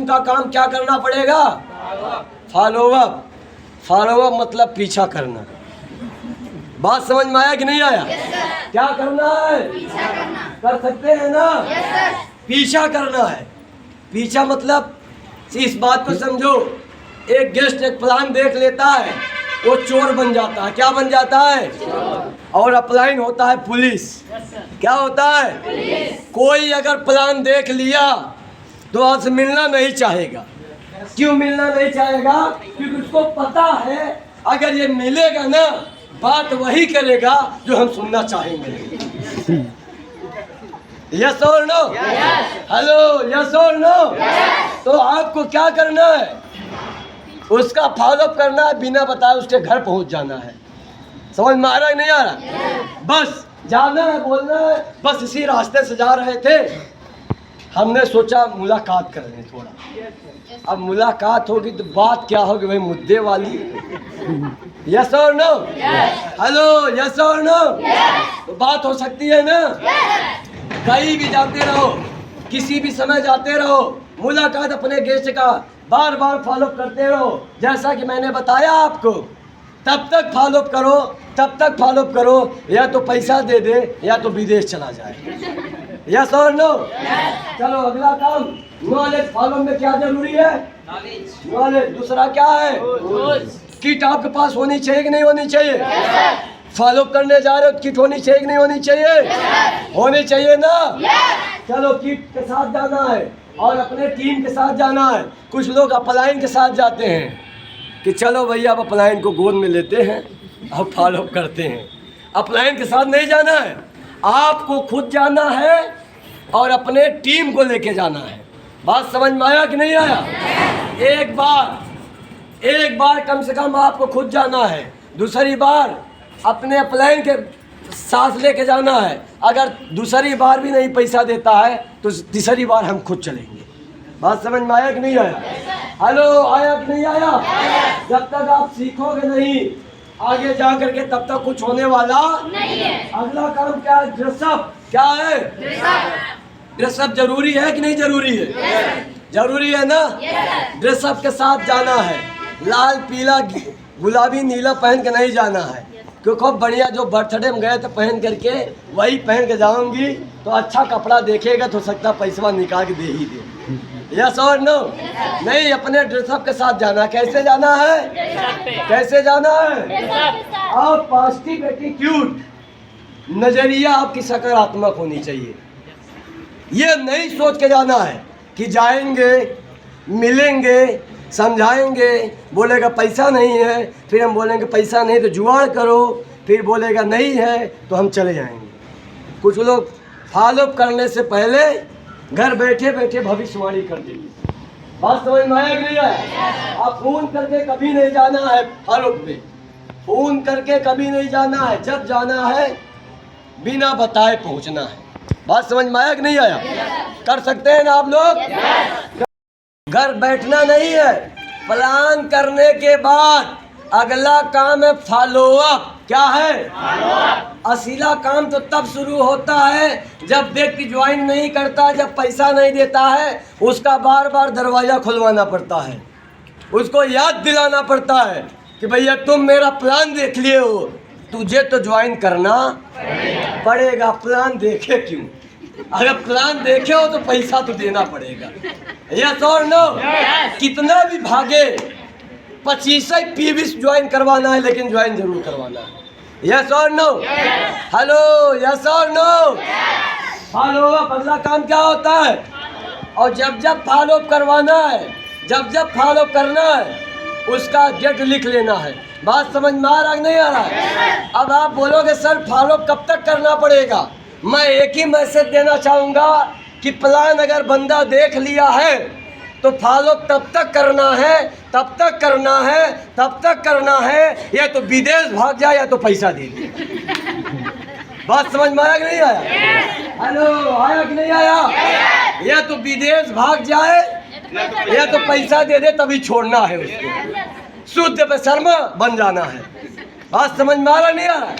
उनका काम क्या करना पड़ेगा? फॉलोअप। फॉलोअप मतलब पीछा करना। बात समझ में आया कि नहीं आया? क्या करना है? पीछा करना। कर सकते हैं ना? यस पीछा करना है। पीछा मतलब इस बात को समझो, एक गेस्ट एक प्लान देख लेता है, वो चोर बन जाता है। क्या बन जाता है? और अपलाइन होता है पुलिस। क्या होता है? पुलिस। कोई अगर प्लान देख लिया तो आपसे मिलना नहीं चाहेगा। क्यों मिलना नहीं चाहेगा? क्योंकि उसको पता है अगर ये मिलेगा ना, बात वही करेगा जो हम सुनना चाहेंगे। यस और नो? हेलो, यस और नो? तो आपको क्या करना है? उसका फॉलोअप करना है, बिना बताए उसके घर पहुंच जाना है। समझ में आ रहा है नहीं आ रहा? बस जाना है, बोलना है। बस इसी रास्ते से जा रहे थे, हमने सोचा मुलाकात कर लें थोड़ा। अब मुलाकात होगी तो बात क्या होगी भाई? मुद्दे वाली। यस और नो? हेलो, यस और नो? तो बात हो सकती है ना? कहीं भी जाते रहो, किसी भी समय जाते रहो, मुलाकात अपने गेस्ट का बार बार फॉलो करते रहो। जैसा कि मैंने बताया आपको, तब तक फॉलो करो, तब तक फॉलो करो, या तो पैसा दे दे या तो विदेश चला जाए। यस और नो? चलो अगला काम, नॉलेज। फॉलो में क्या जरूरी है? नॉलेज। दूसरा क्या है? किट आपके पास होनी चाहिए कि नहीं होनी चाहिए? फॉलो करने जा रहे हो, किट होनी चाहिए कि नहीं होनी चाहिए? होनी चाहिए ना? चलो किट के साथ जाना है और अपने टीम के साथ जाना है। कुछ लोग अपलाइन के साथ जाते हैं कि चलो भैया अब अपलाइन को गोद में लेते हैं और फॉलो करते हैं। अपलाइन के साथ नहीं जाना है, आपको खुद जाना है और अपने टीम को लेके जाना है। बात समझ में आया कि नहीं आया? एक बार कम से कम आपको खुद जाना है, दूसरी बार अपने अपलाइन के साथ लेके जाना है। अगर दूसरी बार भी नहीं पैसा देता है तो तीसरी बार हम खुद चलेंगे। बात समझ में आया कि नहीं आया? हेलो, आया कि नहीं आया? जब तक आप सीखोगे नहीं आगे जा करके, तब तक कुछ होने वाला नहीं है। अगला काम क्या है? ड्रेसअप। क्या है? ड्रेसअप जरूरी है कि नहीं जरूरी है? जरूरी है ना? ड्रेसअप के साथ जाना है। लाल, पीला, गुलाबी, नीला पहन के नहीं जाना है, क्योंकि खूब बढ़िया जो बर्थडे में गए थे पहन करके वही पहन के जाऊंगी तो अच्छा कपड़ा देखेगा तो सकता पैसा निकाल के दे ही दे। यस और नो? नहीं, अपने ड्रेसअप के साथ जाना। कैसे जाना है? कैसे जाना है? और पॉजिटिव एटीट्यूड, नजरिया आपकी सकारात्मक होनी चाहिए। ये नहीं सोच के जाना है कि जाएंगे, मिलेंगे, समझाएंगे, बोलेगा पैसा नहीं है, फिर हम बोलेंगे पैसा नहीं तो जुगाड़ करो, फिर बोलेगा नहीं है तो हम चले जाएंगे। कुछ लोग फॉलो करने से पहले घर बैठे बैठे भविष्यवाणी कर देंगे। बात समझ में आया कि नहीं आया? आप फोन करके कभी नहीं जाना है फॉलो पे, फोन करके कभी नहीं जाना है। जब जाना है बिना बताए पहुंचना है। बात समझ में आया कि नहीं आया? कर सकते हैं ना आप लोग? घर बैठना नहीं है, प्लान करने के बाद अगला काम है फॉलोअप। क्या है? असलीला काम तो तब शुरू होता है जब व्यक्ति ज्वाइन नहीं करता, जब पैसा नहीं देता है, उसका बार बार दरवाजा खुलवाना पड़ता है, उसको याद दिलाना पड़ता है कि भैया तुम मेरा प्लान देख लिए हो, तुझे तो ज्वाइन करना पड़ेगा। प्लान देखे क्यों? अगर प्लान देखे हो तो पैसा तो देना पड़ेगा। यस और नो? कितना भी भागे 25 ज्वाइन करवाना है, लेकिन ज्वाइन जरूर करवाना है। यस और नो? हेलो, यस और नो? फॉलो अप अगला काम क्या होता है? और जब जब फॉलो अप करवाना है, जब जब फॉलो करना है, उसका डेट लिख लेना है। बात समझ में आ रहा है नहीं आ रहा है? अब आप बोलोगे सर फॉलो कब तक करना पड़ेगा? मैं एक ही मैसेज देना चाहूँगा कि प्लान अगर बंदा देख लिया है तो फॉलो तब तक करना है, तब तक करना है, तब तक करना है, या तो विदेश भाग जाए या तो पैसा दे दे। बात समझ में आया कि नहीं आया? हेलो, आया कि नहीं आया? या तो विदेश भाग जाए या तो पैसा दे दे, तभी छोड़ना है उसको। शुद्ध बेशर्मा बन जाना है। बात समझ में आ रहा नहीं आ रहा?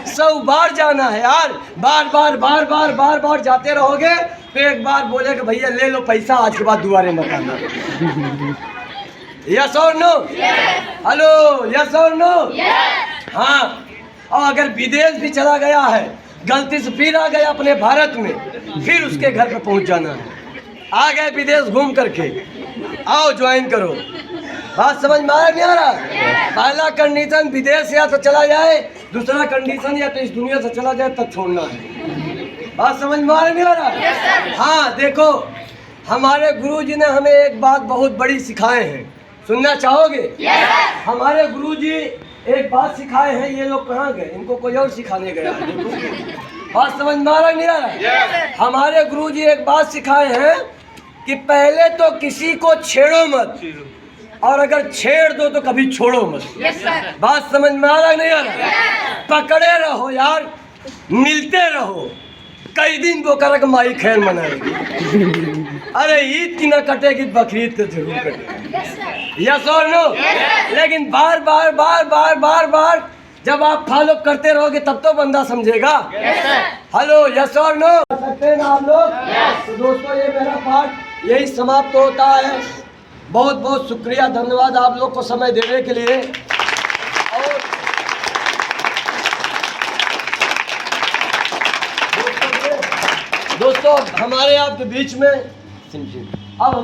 100 बार जाना है यार, बार बार बार बार बार बार जाते रहोगे तो एक बार बोले कि भैया ले लो पैसा, आज के बाद दोबारा मत आना। यस और नो? हेलो, यस और नो? हाँ। और अगर विदेश भी चला गया है, गलती से फिर आ गया अपने भारत में, फिर उसके घर पे पहुंच जाना है। आ गए विदेश घूम करके, आओ ज्वाइन करो। बात समझ में आ नहीं आ रहा? पहला कंडीशन विदेश या तो चला जाए, दूसरा कंडीशन या तो इस दुनिया से चला जाए तब छोड़ना है। बात समझ में आ नहीं आ रहा? हाँ देखो, हमारे गुरुजी ने हमें एक बात बहुत बड़ी सिखाए हैं, सुनना चाहोगे? हमारे गुरुजी एक बात सिखाए हैं, ये लोग कहाँ गए, इनको कोई और सिखाने गया है। देखो बात समझ में आ रहा नहीं आ रहा? हमारे गुरुजी एक बात सिखाए हैं कि पहले तो किसी को छेड़ो मत, और अगर छेड़ दो तो कभी छोड़ो मत। बात समझ में आ रहा नहीं आ रहा? पकड़े रहो यार, मिलते रहो, कई दिन वो करक माई खैर मनाएगी। अरे ईद की ना कटेगी, बकरीद तो जरूर कटेगी। यस और नो? लेकिन बार बार बार बार बार बार जब आप फॉलो करते रहोगे तब तो बंदा समझेगा। हेलो, यस और नो? सकते हैं ना आप लोग? तो दोस्तों, ये मेरा पाठ यही समाप्त होता है। बहुत बहुत शुक्रिया, धन्यवाद आप लोग को समय देने के लिए। और दोस्तों, हमारे आपके बीच में अब